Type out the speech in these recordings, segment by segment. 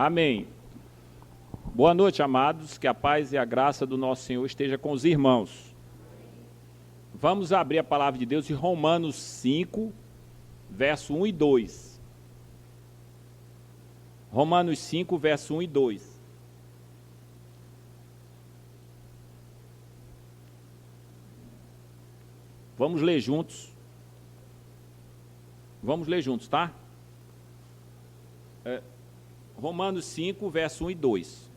Amém. Boa noite, amados, que a paz e a graça do nosso Senhor esteja com os irmãos. Vamos abrir a palavra de Deus em Romanos 5, verso 1 e 2. Romanos 5, verso 1 e 2. Vamos ler juntos. Vamos ler juntos, tá? Romanos 5, verso 1 e 2.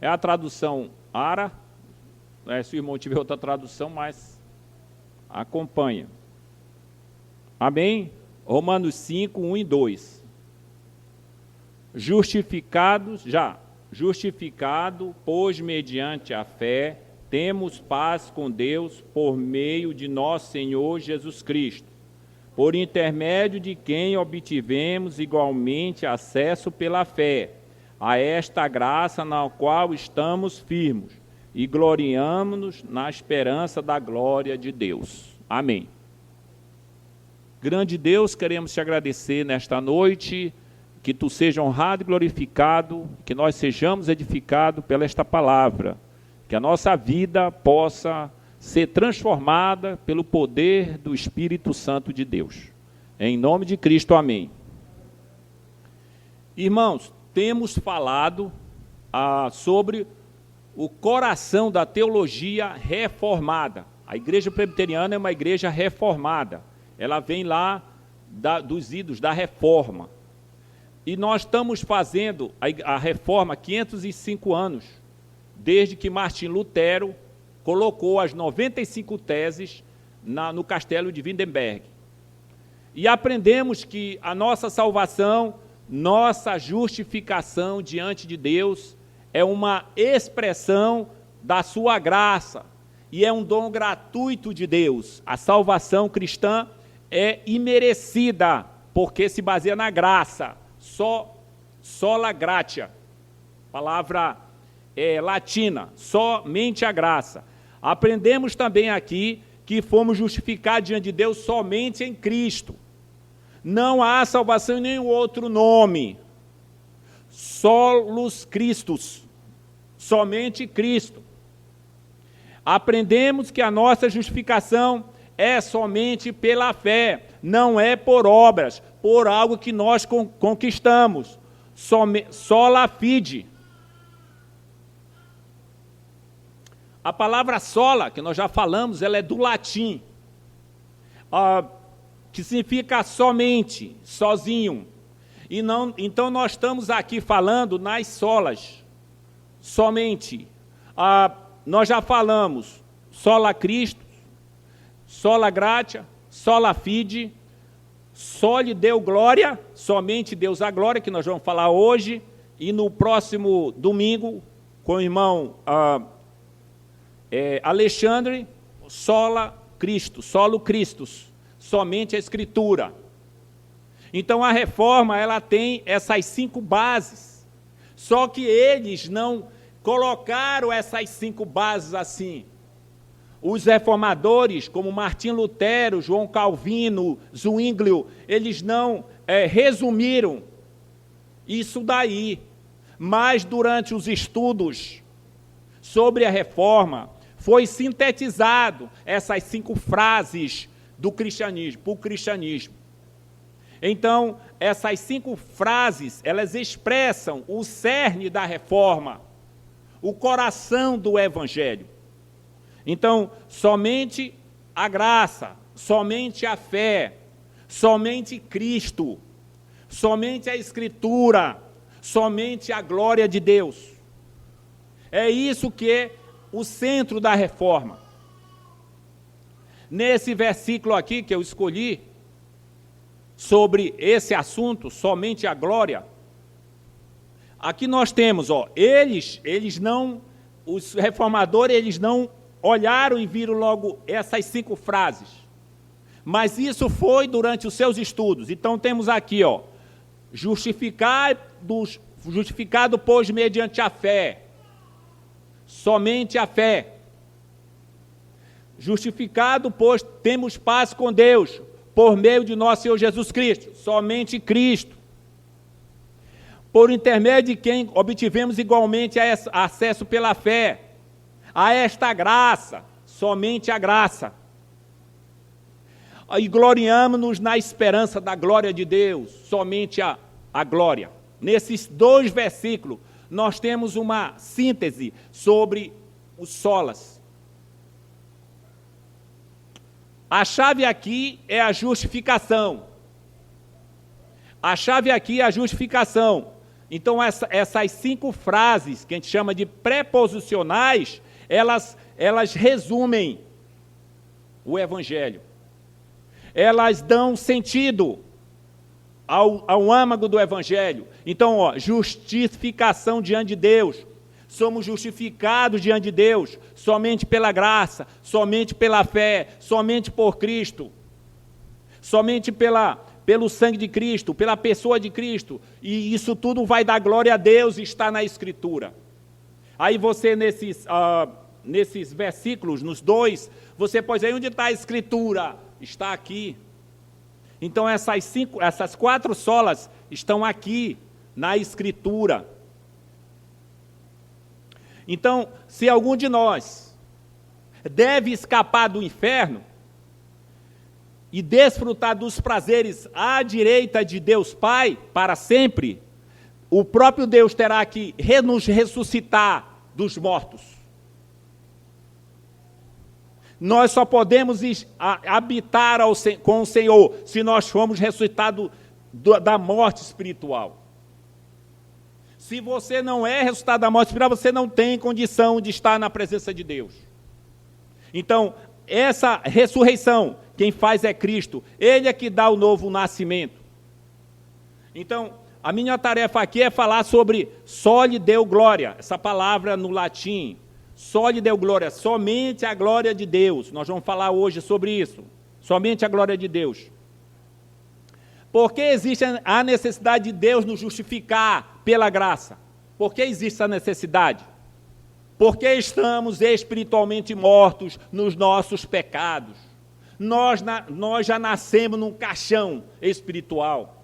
É a tradução ARA. Se o irmão tiver outra tradução, mas acompanha. Amém? Romanos 5, 1 e 2. Justificado, pois mediante a fé, temos paz com Deus por meio de nosso Senhor Jesus Cristo, por intermédio de quem obtivemos igualmente acesso pela fé a esta graça na qual estamos firmes e gloriamo-nos na esperança da glória de Deus. Amém. Grande Deus, queremos te agradecer nesta noite, que tu seja honrado e glorificado, que nós sejamos edificados pela esta palavra, que a nossa vida possa ser transformada pelo poder do Espírito Santo de Deus. Em nome de Cristo, amém. Irmãos, temos falado sobre o coração da teologia reformada. A igreja presbiteriana é uma igreja reformada. Ela vem lá dos idos da reforma. E nós estamos fazendo a reforma há 505 anos, desde que Martim Lutero colocou as 95 teses no castelo de Wittenberg. E aprendemos que a nossa salvação, nossa justificação diante de Deus é uma expressão da sua graça e é um dom gratuito de Deus. A salvação cristã é imerecida, porque se baseia na graça, sola gratia, palavra latina, somente a graça. Aprendemos também aqui que fomos justificados diante de Deus somente em Cristo. Não há salvação em nenhum outro nome. Solus Christus, somente Cristo. Aprendemos que a nossa justificação é somente pela fé, não é por obras, por algo que nós conquistamos. Sola fide. A palavra sola, que nós já falamos, ela é do latim, que significa somente, sozinho. Então nós estamos aqui falando nas solas, somente. Nós já falamos sola Cristo, sola gratia, sola fide, soli deu glória, somente Deus a glória, que nós vamos falar hoje, e no próximo domingo, com o irmão Alexandre, sola Cristo, solo Christus, somente a Escritura. Então a reforma, ela tem essas 5 bases, só que eles não colocaram essas 5 bases assim. Os reformadores, como Martim Lutero, João Calvino, Zwinglio, eles não resumiram isso daí, mas durante os estudos sobre a reforma, foi sintetizado essas 5 frases do cristianismo, para o cristianismo. Então, essas 5 frases, elas expressam o cerne da reforma, o coração do evangelho. Então, somente a graça, somente a fé, somente Cristo, somente a Escritura, somente a glória de Deus. É isso que é o centro da reforma. Nesse versículo aqui que eu escolhi, sobre esse assunto, somente a glória, aqui nós temos, os reformadores, eles não olharam e viram logo essas 5 frases, mas isso foi durante os seus estudos. Então temos aqui, justificado, pois mediante a fé, somente a fé. Justificado, pois temos paz com Deus, por meio de nosso Senhor Jesus Cristo, somente Cristo, por intermédio de quem obtivemos igualmente acesso pela fé a esta graça, somente a graça. E gloriamo-nos na esperança da glória de Deus, somente a glória. Nesses 2 versículos, nós temos uma síntese sobre os solas. A chave aqui é a justificação. A chave aqui é a justificação. Então, essas 5 frases, que a gente chama de preposicionais, elas resumem o Evangelho. Elas dão sentido ao âmago do Evangelho. Então, justificação diante de Deus. Somos justificados diante de Deus somente pela graça, somente pela fé, somente por Cristo, somente pelo sangue de Cristo, pela pessoa de Cristo. E isso tudo vai dar glória a Deus e está na Escritura. Aí você, nesses versículos, nos 2, você pode dizer, onde está a Escritura? Está aqui. Então essas 4 solas estão aqui na Escritura. Então, se algum de nós deve escapar do inferno e desfrutar dos prazeres à direita de Deus Pai para sempre, o próprio Deus terá que nos ressuscitar dos mortos. Nós só podemos habitar com o Senhor se nós formos ressuscitados da morte espiritual. Se você não é ressuscitado da morte espiritual, você não tem condição de estar na presença de Deus. Então, essa ressurreição, quem faz é Cristo. Ele é que dá o novo nascimento. Então, a minha tarefa aqui é falar sobre soli deo glória. Essa palavra no latim, soli deo glória, somente a glória de Deus. Nós vamos falar hoje sobre isso. Somente a glória de Deus. Por que existe a necessidade de Deus nos justificar pela graça? Por que existe essa necessidade? Porque estamos espiritualmente mortos nos nossos pecados. Nós já nascemos num caixão espiritual.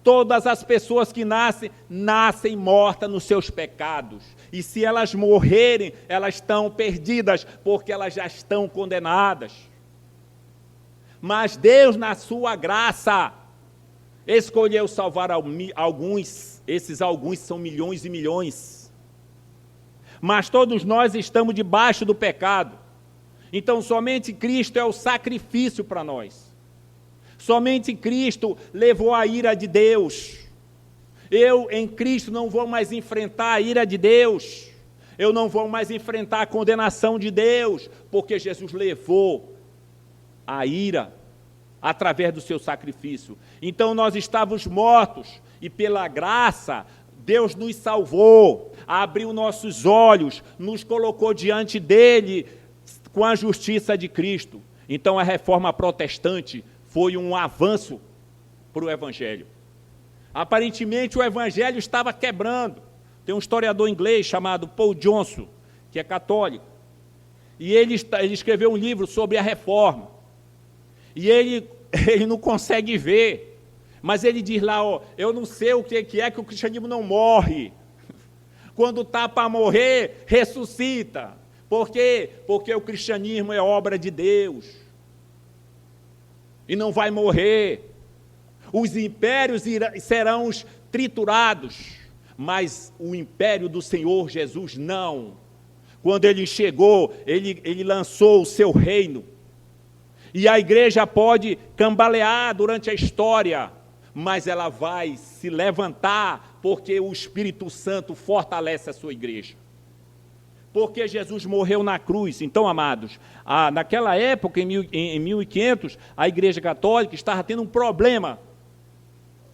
Todas as pessoas que nascem mortas nos seus pecados. E se elas morrerem, elas estão perdidas, porque elas já estão condenadas. Mas Deus, na sua graça, escolheu salvar alguns. Esses alguns são milhões e milhões. Mas todos nós estamos debaixo do pecado. Então, somente Cristo é o sacrifício para nós. Somente Cristo levou a ira de Deus. Eu, em Cristo, não vou mais enfrentar a ira de Deus. Eu não vou mais enfrentar a condenação de Deus, porque Jesus levou a ira através do seu sacrifício. Então, nós estávamos mortos, e pela graça, Deus nos salvou, abriu nossos olhos, nos colocou diante dele com a justiça de Cristo. Então, a reforma protestante foi um avanço para o Evangelho. Aparentemente, o Evangelho estava quebrando. Tem um historiador inglês chamado Paul Johnson, que é católico, e ele escreveu um livro sobre a reforma. E ele não consegue ver, mas ele diz lá, eu não sei o que é que o cristianismo não morre. Quando está para morrer, ressuscita. Por quê? Porque o cristianismo é obra de Deus. E não vai morrer. Os impérios serão triturados, mas o império do Senhor Jesus não. Quando ele chegou, ele lançou o seu reino. E a igreja pode cambalear durante a história, mas ela vai se levantar, porque o Espírito Santo fortalece a sua igreja. Porque Jesus morreu na cruz. Então, amados, naquela época, em 1500, a igreja católica estava tendo um problema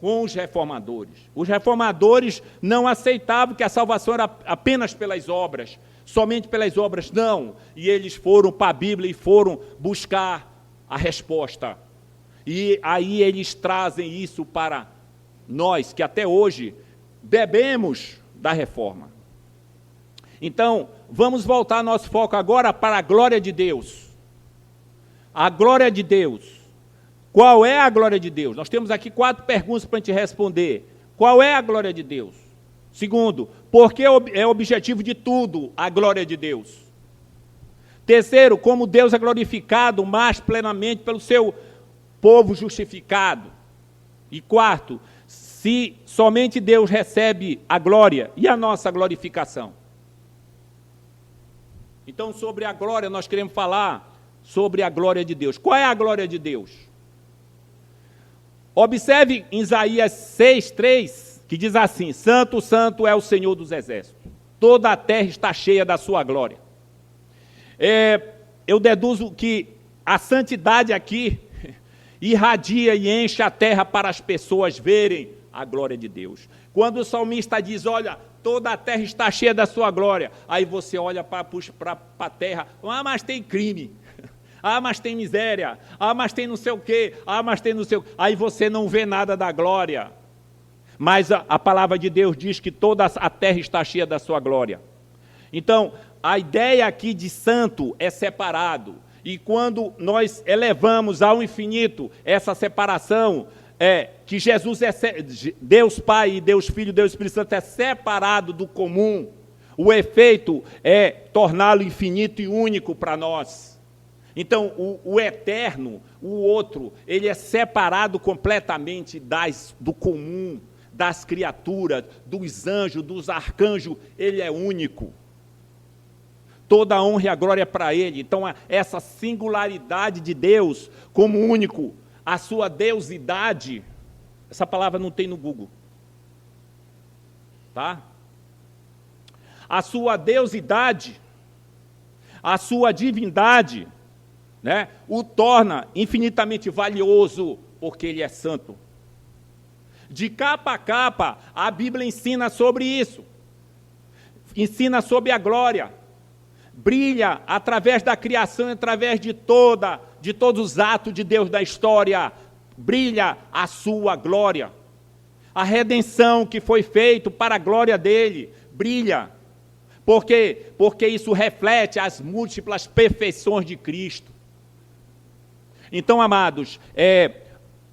com os reformadores. Os reformadores não aceitavam que a salvação era apenas pelas obras, somente pelas obras, não. E eles foram para a Bíblia e foram buscar a resposta. E aí eles trazem isso para nós, que até hoje bebemos da reforma. Então, vamos voltar nosso foco agora para a glória de Deus. A glória de Deus. Qual é a glória de Deus? Nós temos aqui 4 perguntas para a gente responder. Qual é a glória de Deus? Segundo, porque é objetivo de tudo a glória de Deus. Terceiro, como Deus é glorificado mais plenamente pelo seu povo justificado. E quarto, se somente Deus recebe a glória e a nossa glorificação. Então, sobre a glória, nós queremos falar sobre a glória de Deus. Qual é a glória de Deus? Observe em Isaías 6:3, que diz assim: Santo, santo é o Senhor dos exércitos. Toda a terra está cheia da sua glória. Eu deduzo que a santidade aqui irradia e enche a terra para as pessoas verem a glória de Deus. Quando o salmista diz, olha, toda a terra está cheia da sua glória, aí você olha para a terra, mas tem crime, mas tem miséria, mas tem não sei o quê, mas tem não sei o quê. Aí você não vê nada da glória. Mas a palavra de Deus diz que toda a terra está cheia da sua glória. Então, a ideia aqui de santo é separado. E quando nós elevamos ao infinito essa separação, que Jesus Deus Pai, Deus Filho, Deus Espírito Santo é separado do comum, o efeito é torná-lo infinito e único para nós. Então, o eterno, o outro, ele é separado completamente do comum, das criaturas, dos anjos, dos arcanjos, ele é único. Toda a honra e a glória é para ele. Então, essa singularidade de Deus como único, a sua deusidade, essa palavra não tem no Google, tá? A sua deusidade, a sua divindade, né, o torna infinitamente valioso, porque ele é santo. De capa a capa, a Bíblia ensina sobre isso. Ensina sobre a glória. Brilha através da criação, através de todos os atos de Deus da história. Brilha a sua glória. A redenção que foi feita para a glória dele, brilha. Porque isso reflete as múltiplas perfeições de Cristo. Então, amados,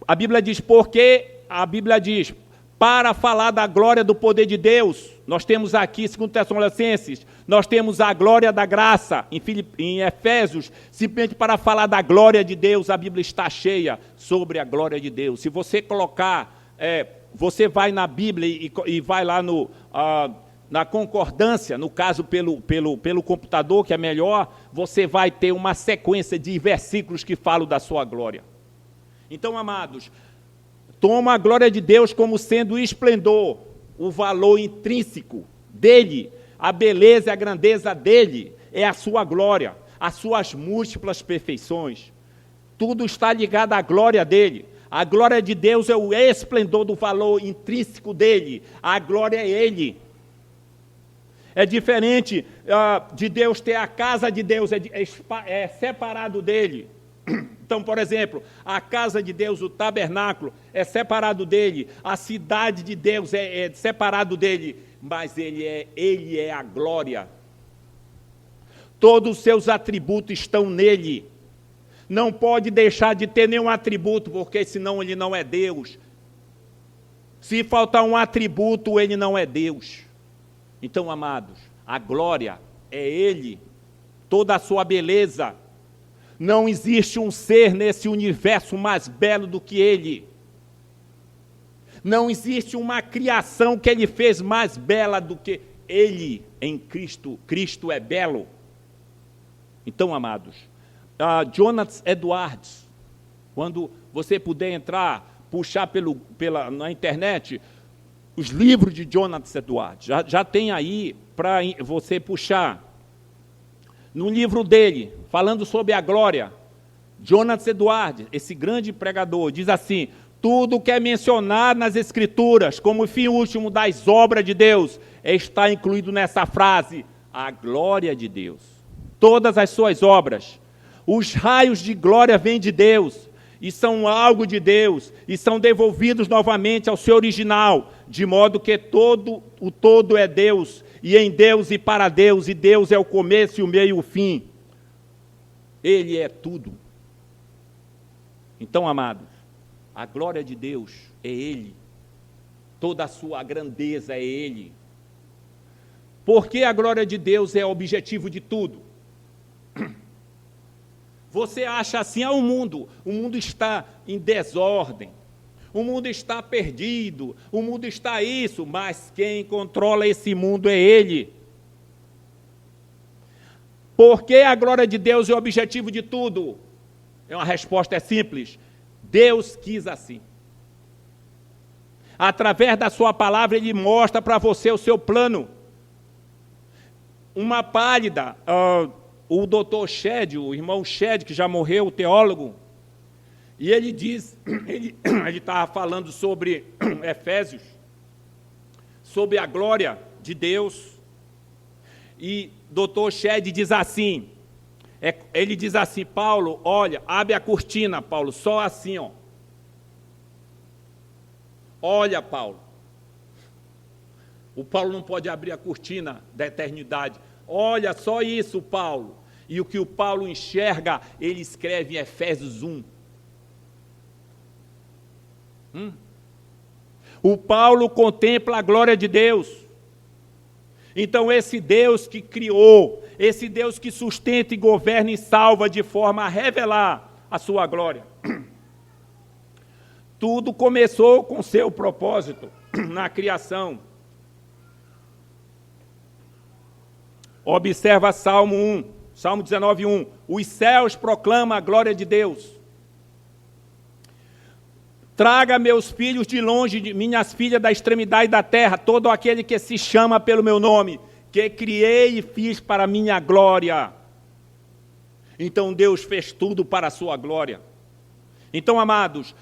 a Bíblia diz, para falar da glória do poder de Deus, nós temos aqui, segundo Tessalonicenses, nós temos a glória da graça, em Efésios, simplesmente para falar da glória de Deus, a Bíblia está cheia sobre a glória de Deus. Se você colocar, você vai na Bíblia e vai lá na concordância, no caso pelo computador, que é melhor, você vai ter uma sequência de versículos que falam da sua glória. Então, amados, toma a glória de Deus como sendo o esplendor, o valor intrínseco dele, a beleza e a grandeza dele, é a sua glória, as suas múltiplas perfeições. Tudo está ligado à glória dele. A glória de Deus é o esplendor do valor intrínseco dele. A glória é ele. É diferente de Deus ter a casa de Deus, é separado dele. Então, por exemplo, a casa de Deus, o tabernáculo, é separado dele, a cidade de Deus é separado dele, mas ele é a glória. Todos os seus atributos estão nele. Não pode deixar de ter nenhum atributo, porque senão ele não é Deus. Se faltar um atributo, ele não é Deus. Então, amados, a glória é ele, toda a sua beleza. Não existe um ser nesse universo mais belo do que ele. Não existe uma criação que ele fez mais bela do que ele em Cristo. Cristo é belo. Então, amados, Jonathan Edwards, quando você puder entrar, puxar na internet, os livros de Jonathan Edwards, já tem aí para você puxar. No livro dele, falando sobre a glória, Jonathan Edwards, esse grande pregador, diz assim: tudo que é mencionado nas Escrituras como o fim último das obras de Deus está incluído nessa frase, a glória de Deus. Todas as suas obras, os raios de glória vêm de Deus, e são algo de Deus, e são devolvidos novamente ao seu original, de modo que o todo é Deus, e em Deus e para Deus, e Deus é o começo e o meio e o fim. Ele é tudo. Então, amados, A glória de Deus é Ele. Toda a sua grandeza é Ele. Porque a glória de Deus é o objetivo de tudo. Você acha assim, o mundo está em desordem, o mundo está perdido, o mundo está isso, mas quem controla esse mundo é Ele. Porque a glória de Deus é o objetivo de tudo? A resposta é simples, Deus quis assim. Através da sua palavra, Ele mostra para você o seu plano. Uma pálida, o doutor Shedd, o irmão Shedd, que já morreu, o teólogo, e ele diz, ele estava falando sobre Efésios, sobre a glória de Deus, e doutor Shedd diz assim, ele diz assim, Paulo, olha, abre a cortina, Paulo, só assim, ó. Olha, Paulo, o Paulo não pode abrir a cortina da eternidade. Olha, só isso, Paulo. E o que o Paulo enxerga, ele escreve em Efésios 1. O Paulo contempla a glória de Deus. Então, esse Deus que criou, esse Deus que sustenta e governa e salva de forma a revelar a sua glória. Tudo começou com seu propósito na criação. Observa Salmo 1, Salmo 19, 1. Os céus proclamam a glória de Deus. Traga meus filhos de longe, minhas filhas da extremidade da terra, todo aquele que se chama pelo meu nome, que criei e fiz para minha glória. Então Deus fez tudo para a sua glória. Então, amados,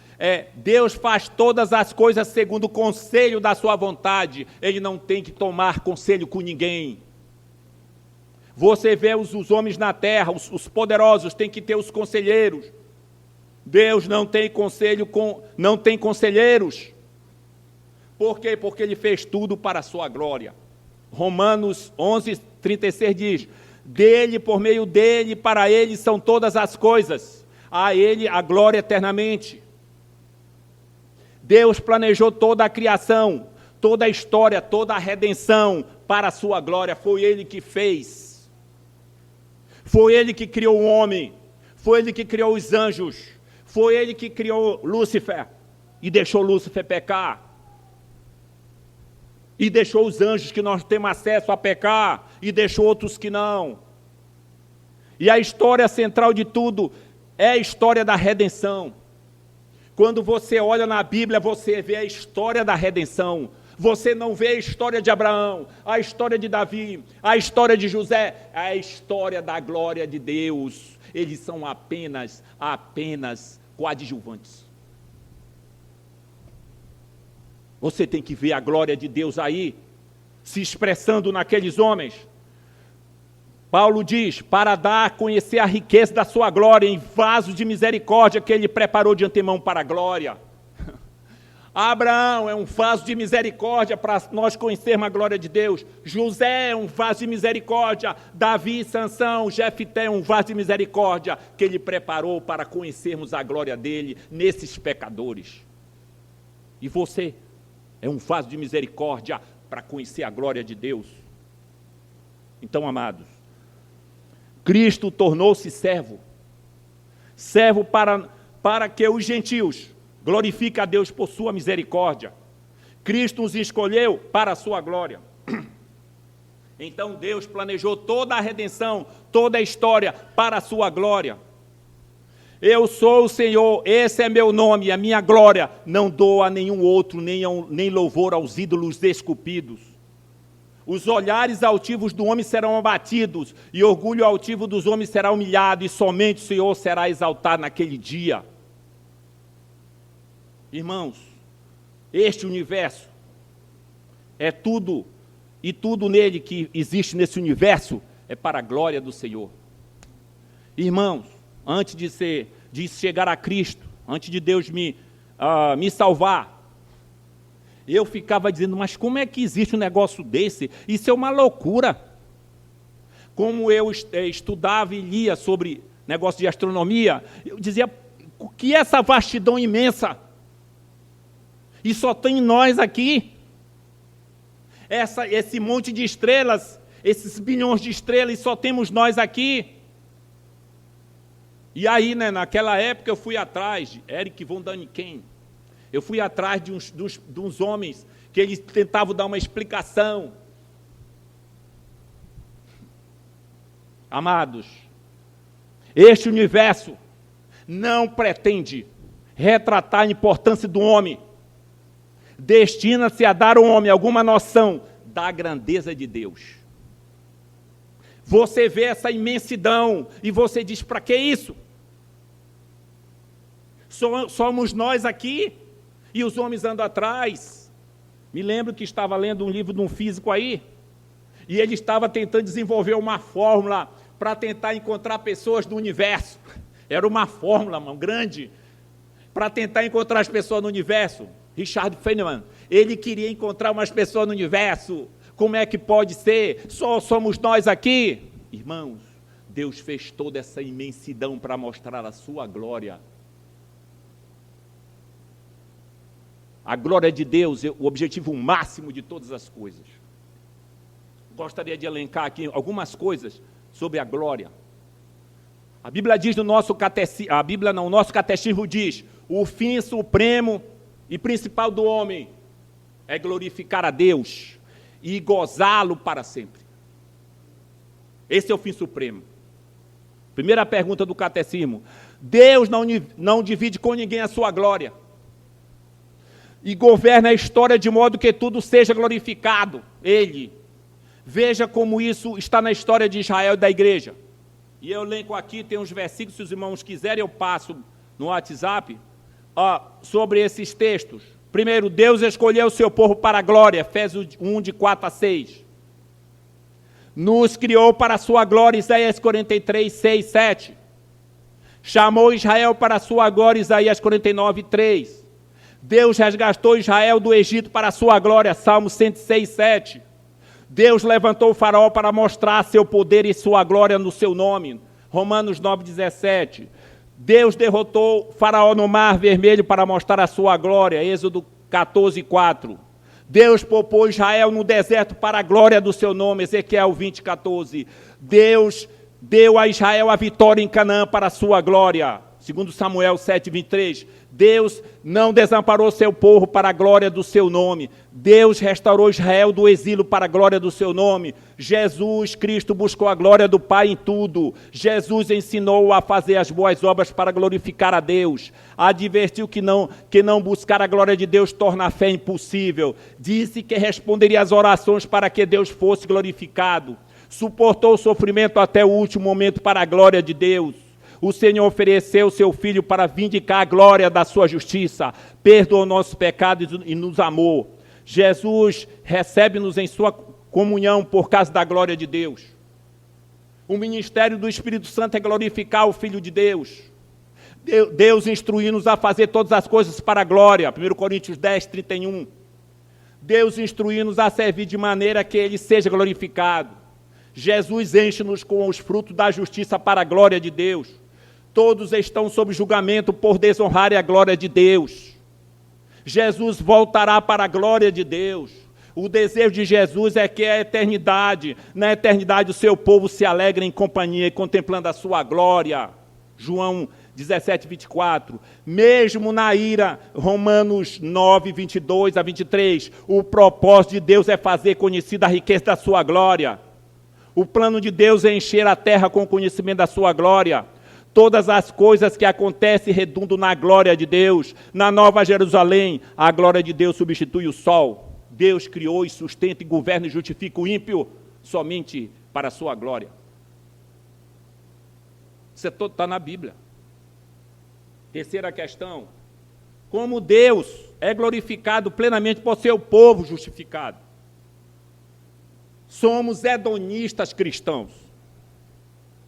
Deus faz todas as coisas segundo o conselho da sua vontade. Ele não tem que tomar conselho com ninguém. Você vê os homens na terra, os poderosos têm que ter os conselheiros. Deus não tem conselheiros. Por quê? Porque Ele fez tudo para a sua glória. Romanos 11, 36 diz, dele, por meio dele, para Ele são todas as coisas. A Ele a glória eternamente. Deus planejou toda a criação, toda a história, toda a redenção para a sua glória. Foi Ele que fez. Foi Ele que criou o homem. Foi Ele que criou os anjos. Foi Ele que criou Lúcifer e deixou Lúcifer pecar. E deixou os anjos que nós temos acesso a pecar e deixou outros que não. E a história central de tudo é a história da redenção. Quando você olha na Bíblia, você vê a história da redenção. Você não vê a história de Abraão, a história de Davi, a história de José, a história da glória de Deus. Eles são apenas coadjuvantes. Você tem que ver a glória de Deus aí, se expressando naqueles homens. Paulo diz, para dar a conhecer a riqueza da sua glória em vasos de misericórdia que Ele preparou de antemão para a glória. Abraão é um vaso de misericórdia para nós conhecermos a glória de Deus. José é um vaso de misericórdia. Davi, Sansão, Jefté é um vaso de misericórdia que Ele preparou para conhecermos a glória dEle nesses pecadores. E você é um vaso de misericórdia para conhecer a glória de Deus. Então, amados, Cristo tornou-se servo. Servo para que os gentios glorifiquem a Deus por sua misericórdia. Cristo nos escolheu para a sua glória. Então Deus planejou toda a redenção, toda a história para a sua glória. Eu sou o Senhor, esse é meu nome, a minha glória. Não dou a nenhum outro, nem louvor aos ídolos esculpidos. Os olhares altivos do homem serão abatidos, e o orgulho altivo dos homens será humilhado, e somente o Senhor será exaltado naquele dia. Irmãos, este universo é tudo, e tudo nele que existe nesse universo é para a glória do Senhor. Irmãos, antes de chegar a Cristo, antes de Deus me salvar, eu ficava dizendo, mas como é que existe um negócio desse? Isso é uma loucura. Como eu estudava e lia sobre negócio de astronomia, eu dizia, o que é essa vastidão imensa? E só tem nós aqui. Esse monte de estrelas, esses bilhões de estrelas, e só temos nós aqui. E aí, naquela época, eu fui atrás de Erich von Däniken. Eu fui atrás de uns homens que eles tentavam dar uma explicação. Amados, este universo não pretende retratar a importância do homem. Destina-se a dar ao homem alguma noção da grandeza de Deus. Você vê essa imensidão e você diz, para que isso? Somos nós aqui e os homens andam atrás. Me lembro que estava lendo um livro de um físico aí, e ele estava tentando desenvolver uma fórmula para tentar encontrar pessoas do universo. Era uma fórmula, grande, para tentar encontrar as pessoas no universo. Richard Feynman, ele queria encontrar umas pessoas no universo. Como é que pode ser? Só somos nós aqui. Irmãos, Deus fez toda essa imensidão para mostrar a sua glória. A glória de Deus é o objetivo máximo de todas as coisas. Gostaria de elencar aqui algumas coisas sobre a glória. A Bíblia diz no nosso catecismo, o nosso catecismo diz, o fim supremo e principal do homem é glorificar a Deus e gozá-lo para sempre. Esse é o fim supremo. Primeira pergunta do catecismo. Deus não divide com ninguém a sua glória. E governa a história de modo que tudo seja glorificado. Ele. Veja como isso está na história de Israel e da igreja. E eu elenco aqui, tem uns versículos, se os irmãos quiserem, eu passo no WhatsApp, sobre esses textos. Primeiro, Deus escolheu o seu povo para a glória, Efésios 1, de 4 a 6. Nos criou para a sua glória, Isaías 43, 6, 7. Chamou Israel para a sua glória, Isaías 49, 3. Deus resgatou Israel do Egito para a sua glória, Salmo 106, 7. Deus levantou o faraó para mostrar seu poder e sua glória no seu nome, Romanos 9, 17. Deus derrotou faraó no mar vermelho para mostrar a sua glória, Êxodo 14, 4. Deus poupou Israel no deserto para a glória do seu nome, Ezequiel 20, 14. Deus deu a Israel a vitória em Canaã para a sua glória, segundo Samuel 7, 23. Deus não desamparou seu povo para a glória do seu nome. Deus restaurou Israel do exílio para a glória do seu nome. Jesus Cristo buscou a glória do Pai em tudo. Jesus ensinou a fazer as boas obras para glorificar a Deus. Advertiu que não buscar a glória de Deus torna a fé impossível. Disse que responderia às orações para que Deus fosse glorificado. Suportou o sofrimento até o último momento para a glória de Deus. O Senhor ofereceu seu Filho para vindicar a glória da sua justiça, perdoou nossos pecados e nos amou. Jesus recebe-nos em sua comunhão por causa da glória de Deus. O ministério do Espírito Santo é glorificar o Filho de Deus. Deus instruiu-nos a fazer todas as coisas para a glória, 1 Coríntios 10, 31. Deus instruiu-nos a servir de maneira que Ele seja glorificado. Jesus enche-nos com os frutos da justiça para a glória de Deus. Todos estão sob julgamento por desonrarem a glória de Deus. Jesus voltará para a glória de Deus. O desejo de Jesus é que a eternidade, na eternidade o seu povo se alegre em companhia e contemplando a sua glória. João 17, 24. Mesmo na ira, Romanos 9, 22 a 23. O propósito de Deus é fazer conhecida a riqueza da sua glória. O plano de Deus é encher a terra com o conhecimento da sua glória. Todas as coisas que acontecem redundam na glória de Deus. Na Nova Jerusalém, a glória de Deus substitui o sol. Deus criou e sustenta e governa e justifica o ímpio somente para a sua glória. Isso todo está na Bíblia. Terceira questão. Como Deus é glorificado plenamente por seu povo justificado. Somos hedonistas cristãos.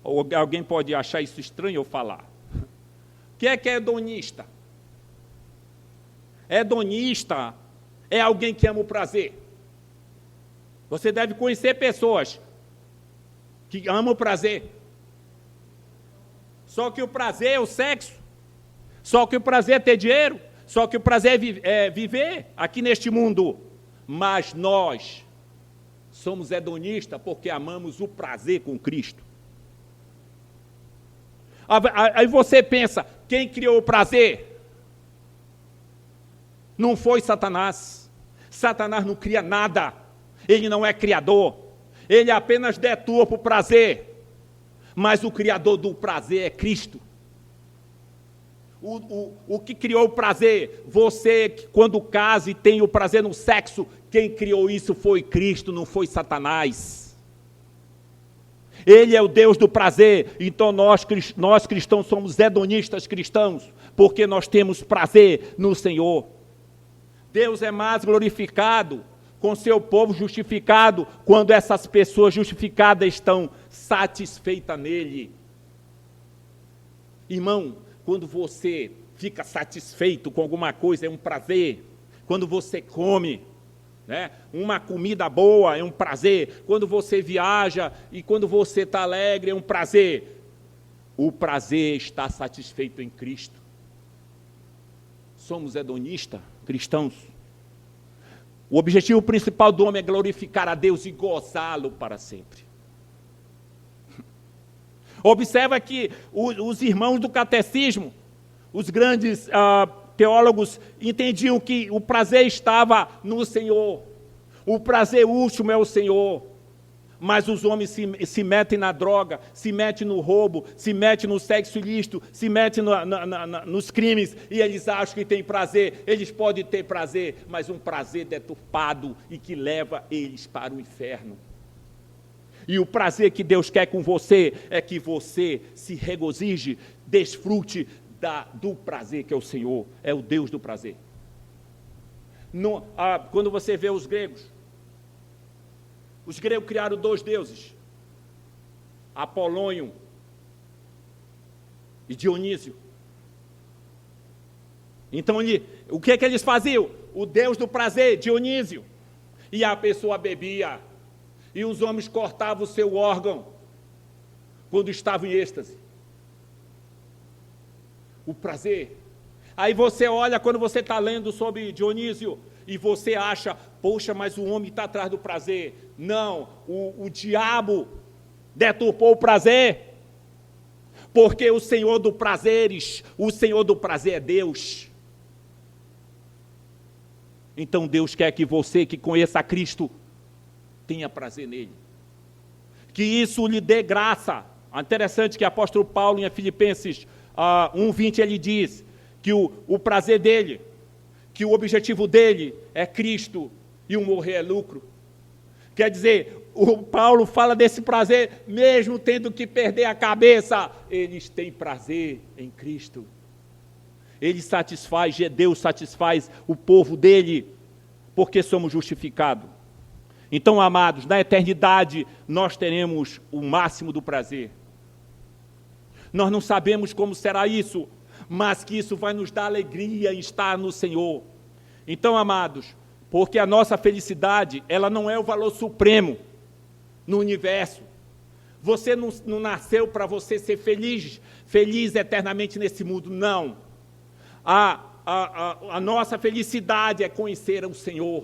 Ou alguém pode achar isso estranho eu falar. O que é hedonista? Hedonista é alguém que ama o prazer. Você deve conhecer pessoas que amam o prazer. Só que o prazer é o sexo. Só que o prazer é ter dinheiro. Só que o prazer é viver aqui neste mundo. Mas nós somos hedonistas porque amamos o prazer com Cristo. Aí você pensa, quem criou o prazer? Não foi Satanás. Satanás não cria nada. Ele não é criador. Ele apenas deturpa o prazer. Mas o criador do prazer é Cristo. O que criou o prazer? Você, quando casa e tem o prazer no sexo, quem criou isso foi Cristo, não foi Satanás. Ele é o Deus do prazer. Então nós cristãos somos hedonistas cristãos, porque nós temos prazer no Senhor. Deus é mais glorificado com seu povo justificado, quando essas pessoas justificadas estão satisfeitas nele. Irmão, quando você fica satisfeito com alguma coisa, é um prazer. Quando você come, né, uma comida boa, é um prazer. Quando você viaja e quando você está alegre, é um prazer. O prazer está satisfeito em Cristo. Somos hedonistas, cristãos. O objetivo principal do homem é glorificar a Deus e gozá-lo para sempre. Observa que os irmãos do catecismo, os grandes teólogos, entendiam que o prazer estava no Senhor. O prazer último é o Senhor. Mas os homens se metem na droga, se metem no roubo, se metem no sexo ilícito, se metem nos crimes, e eles acham que têm prazer. Eles podem ter prazer, mas um prazer deturpado e que leva eles para o inferno. E o prazer que Deus quer com você é que você se regozije, desfrute do prazer que é o Senhor, é o Deus do prazer. Quando você vê os gregos criaram 2 deuses, Apolônio e Dionísio. Então, o que eles faziam? O Deus do prazer, Dionísio, e a pessoa bebia, e os homens cortavam o seu órgão quando estavam em êxtase. O prazer. Aí você olha, quando você está lendo sobre Dionísio, e você acha, poxa, mas o homem está atrás do prazer. Não, o diabo deturpou o prazer, porque o Senhor do prazer é Deus. Então Deus quer que você, que conheça a Cristo, tenha prazer nele. Que isso lhe dê graça. É interessante que o apóstolo Paulo, em Filipenses 1:20, ele diz que o prazer dele, que o objetivo dele é Cristo e o morrer é lucro. Quer dizer, o Paulo fala desse prazer, mesmo tendo que perder a cabeça, eles têm prazer em Cristo. Ele satisfaz, Deus satisfaz o povo dele, porque somos justificados. Então, amados, na eternidade, nós teremos o máximo do prazer. Nós não sabemos como será isso, mas que isso vai nos dar alegria em estar no Senhor. Então, amados, porque a nossa felicidade, ela não é o valor supremo no universo. Você não nasceu para você ser feliz eternamente nesse mundo, não. A nossa felicidade é conhecer o Senhor,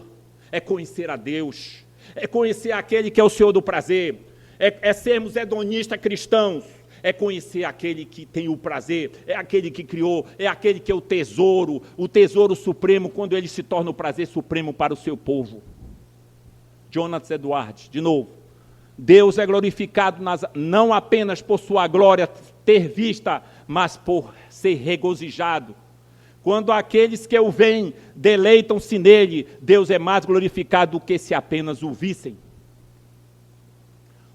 é conhecer a Deus, é conhecer aquele que é o Senhor do prazer, é sermos hedonistas cristãos, é conhecer aquele que tem o prazer, é aquele que criou, é aquele que é o tesouro supremo, quando ele se torna o prazer supremo para o seu povo. Jonathan Edwards, de novo. Deus é glorificado não apenas por sua glória ter vista, mas por ser regozijado. Quando aqueles que o veem deleitam-se nele, Deus é mais glorificado do que se apenas o vissem.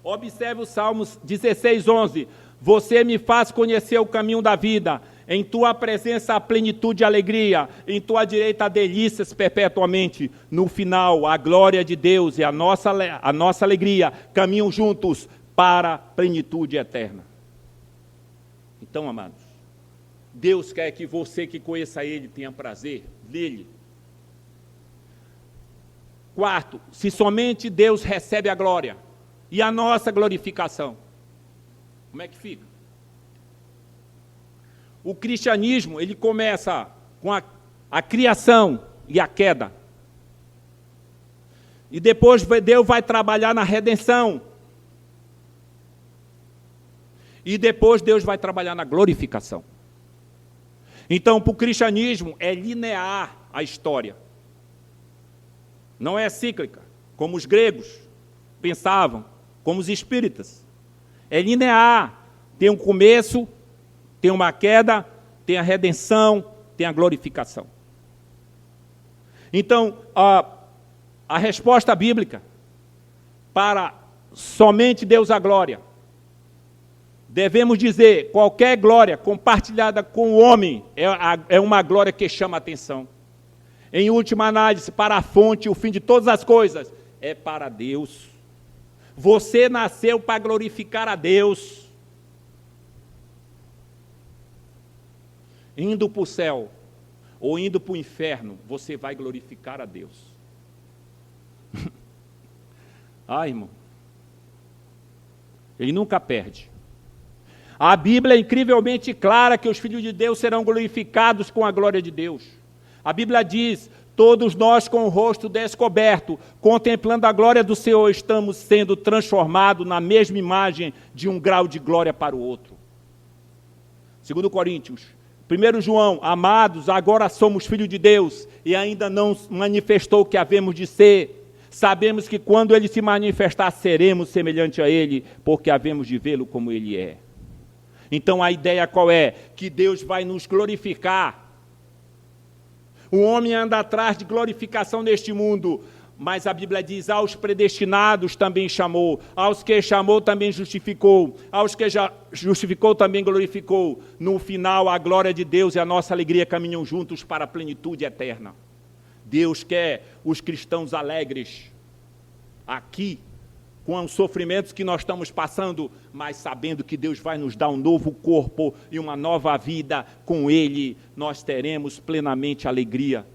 Observe o Salmos 16:11. Você me faz conhecer o caminho da vida. Em tua presença há plenitude e alegria. Em tua direita há delícias perpetuamente. No final, a glória de Deus e a nossa alegria caminham juntos para a plenitude eterna. Então, amados, Deus quer que você que conheça Ele tenha prazer nele. Quarto, se somente Deus recebe a glória e a nossa glorificação, como é que fica? O cristianismo, ele começa com a criação e a queda. E depois Deus vai trabalhar na redenção. E depois Deus vai trabalhar na glorificação. Então, para o cristianismo, é linear a história. Não é cíclica, como os gregos pensavam, como os espíritas. É linear. Tem um começo, tem uma queda, tem a redenção, tem a glorificação. Então, a resposta bíblica para somente Deus a glória, devemos dizer, qualquer glória compartilhada com o homem é uma glória que chama a atenção. Em última análise, para a fonte, o fim de todas as coisas, é para Deus. Você nasceu para glorificar a Deus. Indo para o céu ou indo para o inferno, você vai glorificar a Deus. Irmão, ele nunca perde. A Bíblia é incrivelmente clara que os filhos de Deus serão glorificados com a glória de Deus. A Bíblia diz, todos nós com o rosto descoberto, contemplando a glória do Senhor, estamos sendo transformados na mesma imagem de um grau de glória para o outro. 2 Coríntios, 1 João, amados, agora somos filhos de Deus e ainda não manifestou o que havemos de ser. Sabemos que quando Ele se manifestar, seremos semelhante a Ele, porque havemos de vê-lo como Ele é. Então a ideia qual é? Que Deus vai nos glorificar. O homem anda atrás de glorificação neste mundo, mas a Bíblia diz, aos predestinados também chamou, aos que chamou também justificou, aos que já justificou também glorificou. No final, a glória de Deus e a nossa alegria caminham juntos para a plenitude eterna. Deus quer os cristãos alegres aqui, com os sofrimentos que nós estamos passando, mas sabendo que Deus vai nos dar um novo corpo e uma nova vida, com Ele nós teremos plenamente alegria.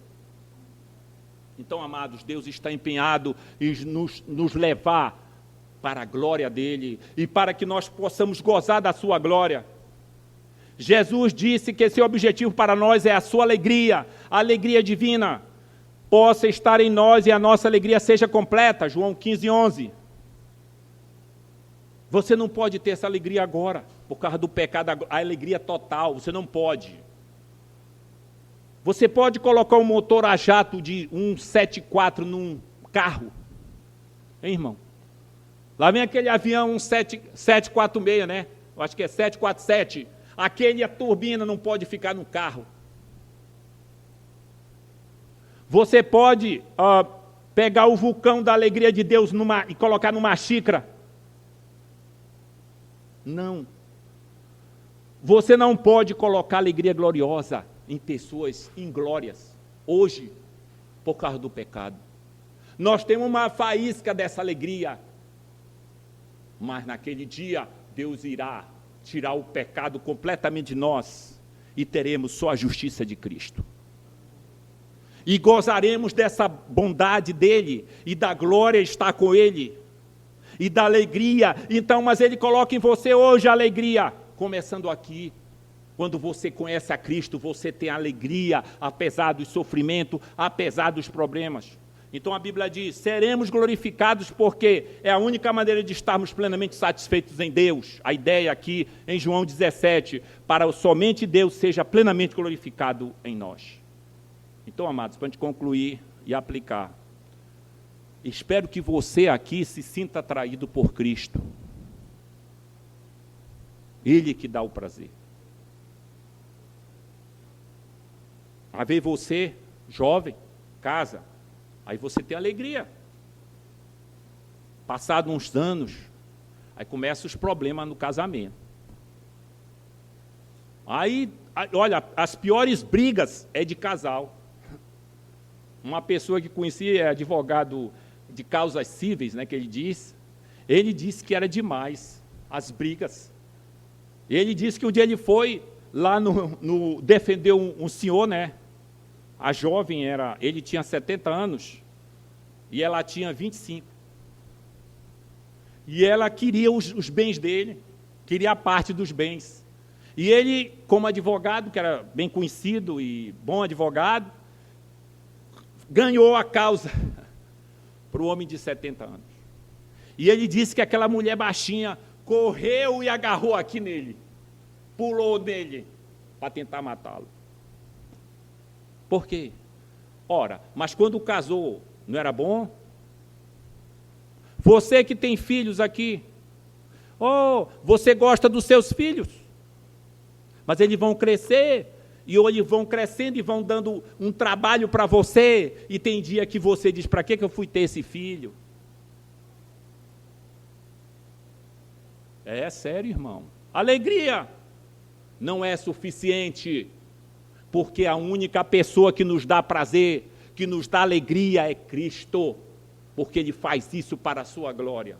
Então, amados, Deus está empenhado em nos levar para a glória dEle e para que nós possamos gozar da sua glória. Jesus disse que esse objetivo para nós é a sua alegria, a alegria divina, possa estar em nós e a nossa alegria seja completa, João 15:11. Você não pode ter essa alegria agora, por causa do pecado, a alegria total, você não pode. Você pode colocar um motor a jato de 174 num carro, hein, irmão? Lá vem aquele avião 746, né? Eu acho que é 747. Aquele, a turbina não pode ficar no carro. Você pode pegar o vulcão da alegria de Deus e colocar numa xícara. Não. Você não pode colocar alegria gloriosa em pessoas inglórias, hoje, por causa do pecado. Nós temos uma faísca dessa alegria, mas naquele dia, Deus irá tirar o pecado completamente de nós e teremos só a justiça de Cristo. E gozaremos dessa bondade dEle e da glória estar com Ele. E da alegria, então, mas Ele coloca em você hoje a alegria, começando aqui, quando você conhece a Cristo, você tem alegria, apesar do sofrimento, apesar dos problemas. Então a Bíblia diz, seremos glorificados porque é a única maneira de estarmos plenamente satisfeitos em Deus. A ideia aqui, em João 17, para somente Deus seja plenamente glorificado em nós. Então, amados, para a gente concluir e aplicar, espero que você aqui se sinta atraído por Cristo. Ele que dá o prazer. A ver você, jovem, casa, aí você tem alegria. Passado uns anos, aí começam os problemas no casamento. Aí, olha, as piores brigas é de casal. Uma pessoa que conhecia, é advogado de causas cíveis, né, que ele disse que era demais as brigas. Ele disse que um dia ele foi lá defender um senhor, né? A jovem ele tinha 70 anos e ela tinha 25. E ela queria os bens dele, queria a parte dos bens. E ele, como advogado, que era bem conhecido e bom advogado, ganhou a causa para o homem de 70 anos. E ele disse que aquela mulher baixinha correu e agarrou aqui nele, pulou nele, para tentar matá-lo. Por quê? Ora, mas quando casou, não era bom? Você que tem filhos aqui, você gosta dos seus filhos, mas eles vão crescer, e eles vão crescendo e vão dando um trabalho para você, e tem dia que você diz, para que eu fui ter esse filho? É sério, irmão. Alegria não é suficiente, porque a única pessoa que nos dá prazer, que nos dá alegria é Cristo, porque Ele faz isso para a sua glória.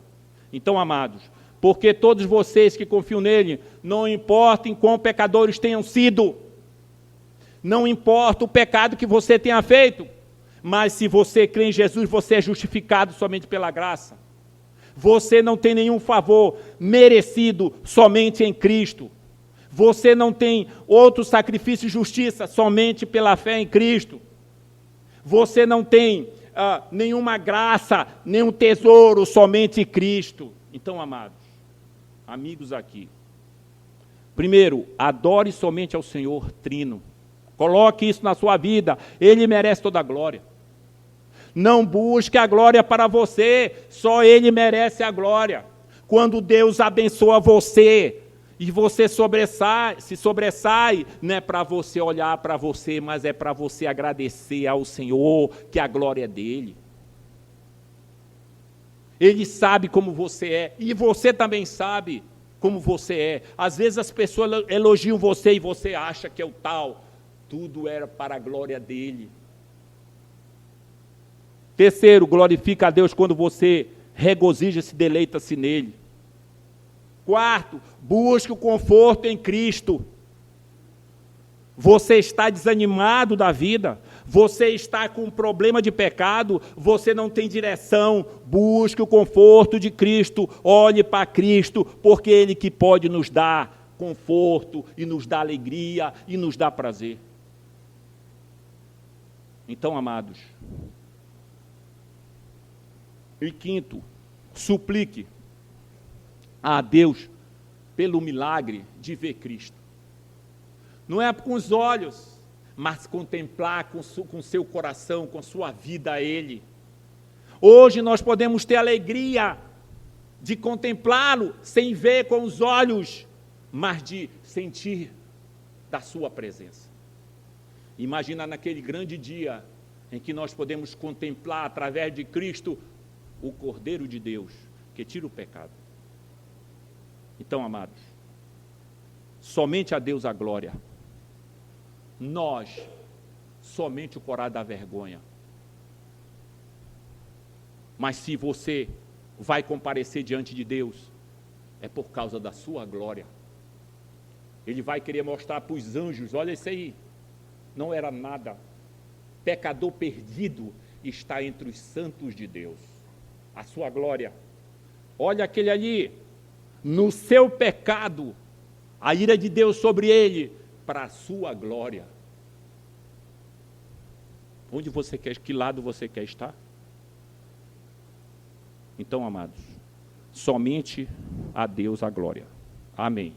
Então, amados, porque todos vocês que confiam nele, não importa em quão pecadores tenham sido, não importa o pecado que você tenha feito, mas se você crê em Jesus, você é justificado somente pela graça. Você não tem nenhum favor merecido somente em Cristo. Você não tem outro sacrifício de justiça somente pela fé em Cristo. Você não tem nenhuma graça, nenhum tesouro somente em Cristo. Então, amados, amigos aqui, primeiro, adore somente ao Senhor Trino. Coloque isso na sua vida, Ele merece toda a glória. Não busque a glória para você, só Ele merece a glória. Quando Deus abençoa você, e você se sobressai, não é para você olhar para você, mas é para você agradecer ao Senhor, que a glória é dEle. Ele sabe como você é, e você também sabe como você é. Às vezes as pessoas elogiam você e você acha que é o tal. Tudo era para a glória dEle. Terceiro, glorifica a Deus quando você regozija-se, deleita-se nele. Quarto, busque o conforto em Cristo. Você está desanimado da vida, você está com um problema de pecado, você não tem direção, busque o conforto de Cristo, olhe para Cristo, porque Ele que pode nos dar conforto, e nos dá alegria, e nos dá prazer. Então, amados, e quinto, suplique a Deus pelo milagre de ver Cristo. Não é com os olhos, mas contemplar com seu coração, com sua vida a Ele. Hoje nós podemos ter alegria de contemplá-lo sem ver com os olhos, mas de sentir da sua presença. Imagina naquele grande dia em que nós podemos contemplar através de Cristo o Cordeiro de Deus, que tira o pecado. Então, amados, somente a Deus a glória. Nós, somente o coragem da vergonha. Mas se você vai comparecer diante de Deus, é por causa da sua glória. Ele vai querer mostrar para os anjos, olha isso aí, não era nada. Pecador perdido está entre os santos de Deus. A sua glória. Olha aquele ali, no seu pecado, a ira de Deus sobre ele, para a sua glória. Onde você quer, que lado você quer estar? Então, amados, somente a Deus a glória. Amém.